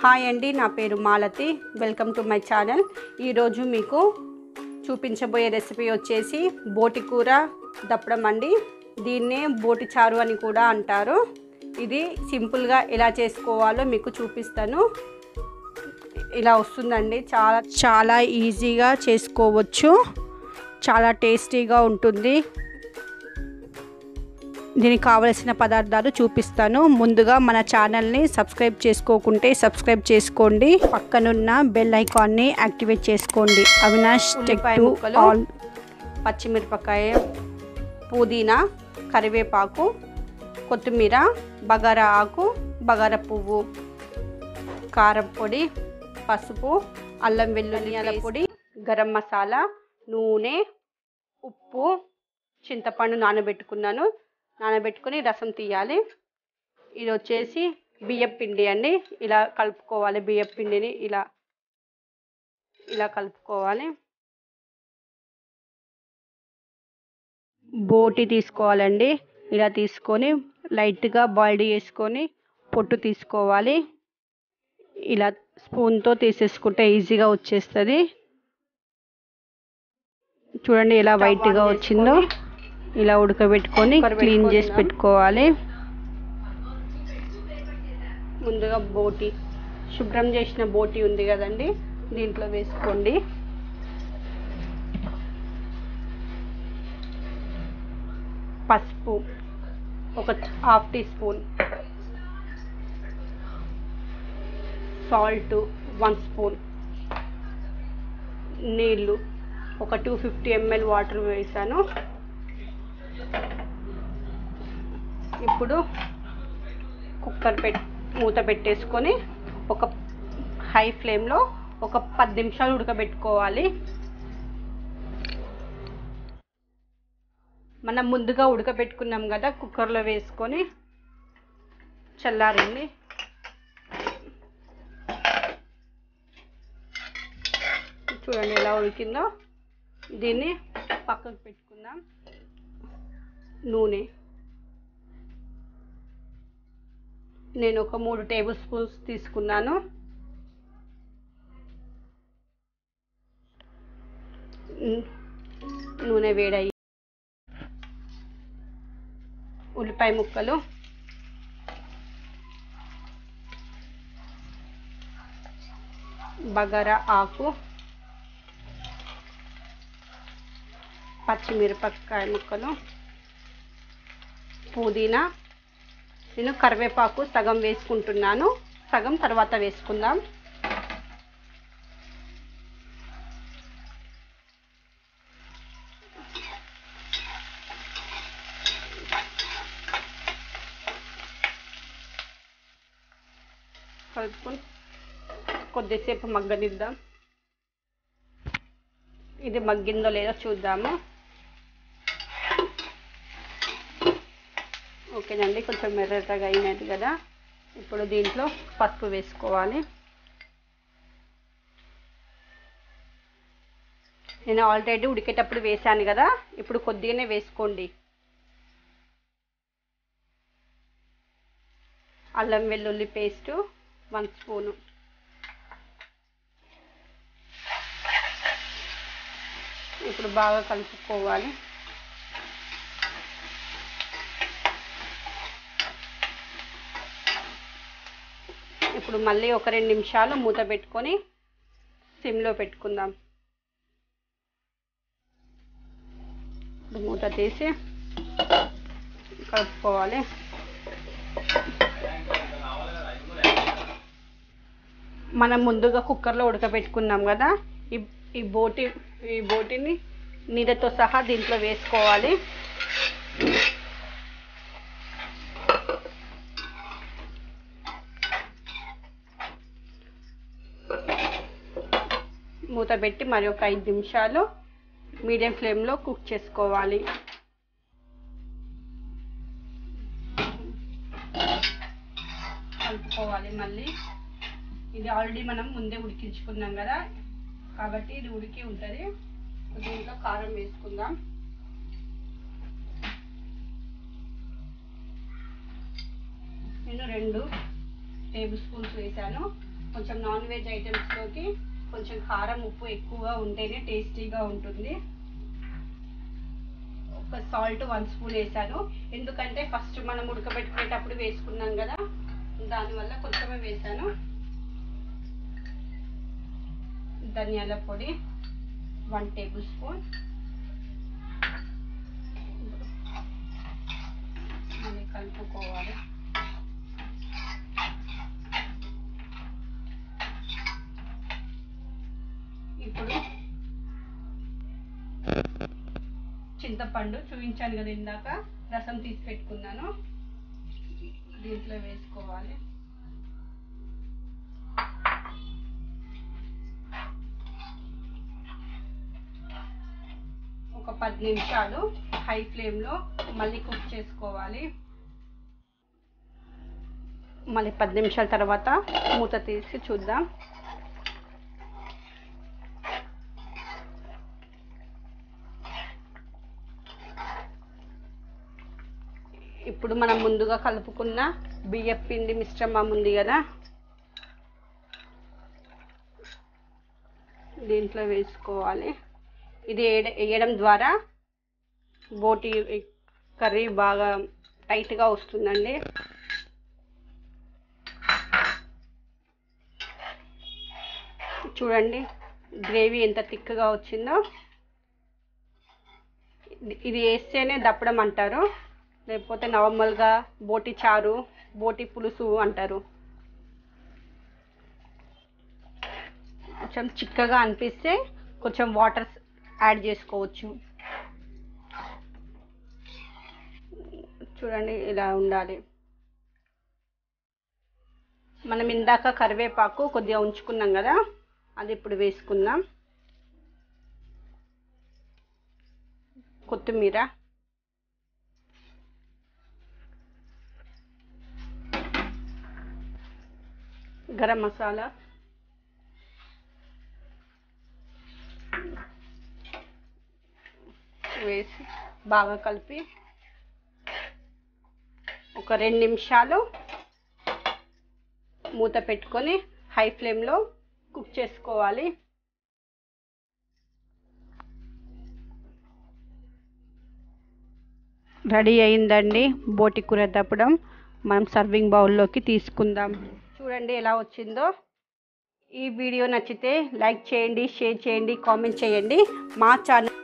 Hi అండి, నా పేరు Malathi. Welcome to my channel. ఈరోజు మీకు చూపించబోయే రెసిపీ వచ్చేసి బోటి కూర దప్పడం అండి. దీన్నే బోటి చారు అని కూడా అంటారు. ఇది సింపుల్గా ఎలా చేసుకోవాలో మీకు చూపిస్తాను. ఇలా వస్తుందండి. చాలా ఈజీగా చేసుకోవచ్చు. చాలా టేస్టీగా ఉంటుంది. దీనికి కావలసిన పదార్థాలు చూపిస్తాను. ముందుగా మన ఛానల్ని సబ్స్క్రైబ్ చేసుకోకుంటే సబ్స్క్రైబ్ చేసుకోండి. పక్కనున్న బెల్ ఐకాన్ని యాక్టివేట్ చేసుకోండి. Avinash tech to all. పచ్చిమిరపకాయ, పుదీనా, కరివేపాకు, కొత్తిమీర, బగారా ఆకు, బగారా పువ్వు, కారం పొడి, పసుపు, అల్లం వెల్లుల్లి పొడి, గరం మసాలా, నూనె, ఉప్పు, చింతపండు నానబెట్టుకుని రసం తీయాలి. ఇది వచ్చేసి బియ్యం పిండి అండి. ఇలా కలుపుకోవాలి. బియ్యం పిండిని ఇలా కలుపుకోవాలి. బోటి తీసుకోవాలండి. ఇలా తీసుకొని లైట్గా బాయిల్డ్ చేసుకొని పొట్టు తీసుకోవాలి. ఇలా స్పూన్తో తీసేసుకుంటే ఈజీగా వచ్చేస్తుంది. చూడండి ఎలా వైట్గా వచ్చిందో. ఇలా ఉడకబెట్టుకొని క్లీన్ చేసి పెట్టుకోవాలి. ముందుగా బోటి, శుభ్రం చేసిన బోటి ఉంది కదండి, దీంట్లో వేసుకోండి. పసుపు ఒక half teaspoon, salt 1 spoon, నీళ్ళు ఒక 250 ml వాటర్ వేసాను. ఇప్పుడు కుక్కర్ మూత పెట్టేసుకొని ఒక హై ఫ్లేమ్లో ఒక 10 నిమిషాలు ఉడకబెట్టుకోవాలి. మనం ముందుగా ఉడకబెట్టుకున్నాం కదా, కుక్కర్లో వేసుకొని చల్లారింది. చూడండి ఎలా ఉడికిందో. దీన్ని పక్కకు పెట్టుకుందాం. నూనె నేను ఒక 3 టేబుల్ స్పూన్స్ తీసుకున్నాను. నూనె వేడయ్యి ఉల్లిపాయ ముక్కలు, బగారా ఆకు, పచ్చిమిరపకాయ ముక్కలు, పుదీనా, నేను కరివేపాకు సగం వేసుకుంటున్నాను, సగం తర్వాత వేసుకుందాం. కలుపుకొని కొద్దిసేపు మగ్గనిద్దాం. ఇది మగ్గిందో లేదో చూద్దాము. ఓకేనండి, కొంచెం మెర్రగా అయినది కదా. ఇప్పుడు దీంట్లో పసుపు వేసుకోవాలి. నేను ఆల్రెడీ ఉడికేటప్పుడు వేసాను కదా, ఇప్పుడు కొద్దిగానే వేసుకోండి. అల్లం వెల్లుల్లి పేస్ట్ 1 స్పూను, ఇప్పుడు బాగా కలుపుకోవాలి. ఇప్పుడు మళ్ళీ ఒక 2 నిమిషాలు మూత పెట్టుకొని సిమ్లో పెట్టుకుందాం. మూత తీసి కలుపుకోవాలి. మనం ముందుగా కుక్కర్లో ఉడకబెట్టుకున్నాం కదా, ఈ బోటిని నీళ్ళతో సహా దీంట్లో వేసుకోవాలి. మూత పెట్టి మరి ఒక 5 నిమిషాలు మీడియం ఫ్లేమ్లో కుక్ చేసుకోవాలి. కలుపుకోవాలి మళ్ళీ. ఇది ఆల్రెడీ మనం ముందే ఉడికించుకున్నాం కదా, కాబట్టి ఇది ఉడికి ఉంటుంది. దీంట్లో కారం వేసుకుందాం. నేను 2 టేబుల్ స్పూన్స్ వేసాను. కొంచెం నాన్ వెజ్ ఐటమ్స్లోకి కొంచెం కారం ఉప్పు ఎక్కువగా ఉంటేనే టేస్టీగా ఉంటుంది. ఒక సాల్ట్ 1 స్పూన్ వేసాను, ఎందుకంటే ఫస్ట్ మనం ఉడకబెట్టుకునేటప్పుడు వేసుకున్నాం కదా, దానివల్ల కొంచెమే వేసాను. ధనియాల పొడి 1 టేబుల్ స్పూన్, మళ్ళీ కలుపుకోవాలి. ఇప్పుడు చింతపండు చూపించాను కదా ఇందాక, రసం తీసి పెట్టుకున్నాను, దీంట్లో వేసుకోవాలి. ఒక 10 నిమిషాలు హై ఫ్లేమ్లో మళ్ళీ కుక్ చేసుకోవాలి. మళ్ళీ 10 నిమిషాల తర్వాత మూత తీసి చూద్దాం. ఇప్పుడు మనం ముందుగా కలుపుకున్న బియ్యపు పిండి మిశ్రమం ఉంది కదా, దీంట్లో వేసుకోవాలి. ఇది వేయడం ద్వారా బోటి కర్రీ బాగా టైట్గా వస్తుందండి. చూడండి గ్రేవీ ఎంత థిక్గా వచ్చిందో. ఇది వేస్తేనే దప్పడం అంటారు, లేకపోతే నార్మల్గా బోటి చారు, బోటి పులుసు అంటారు. కొంచెం చిక్కగా అనిపిస్తే కొంచెం వాటర్ యాడ్ చేసుకోవచ్చు. చూడండి ఇలా ఉండాలి. మనం ఇందాక కరివేపాకు కొద్దిగా ఉంచుకున్నాం కదా, అది ఇప్పుడు వేసుకుందాం. కొత్తిమీర, గరం మసాలా, వేసి బాగా కలిపి ఒక 2 నిమిషాలు మూత పెట్టుకొని హై ఫ్లేమ్లో కుక్ చేసుకోవాలి. రెడీ అయిందండి బోటి కూర దప్పడం. మనం సర్వింగ్ బౌల్లోకి తీసుకుందాం. చూడండి ఎలా వచ్చిందో. ఈ వీడియో నచ్చితే లైక్ చేయండి, షేర్ చేయండి, కామెంట్ చేయండి. మా ఛానల్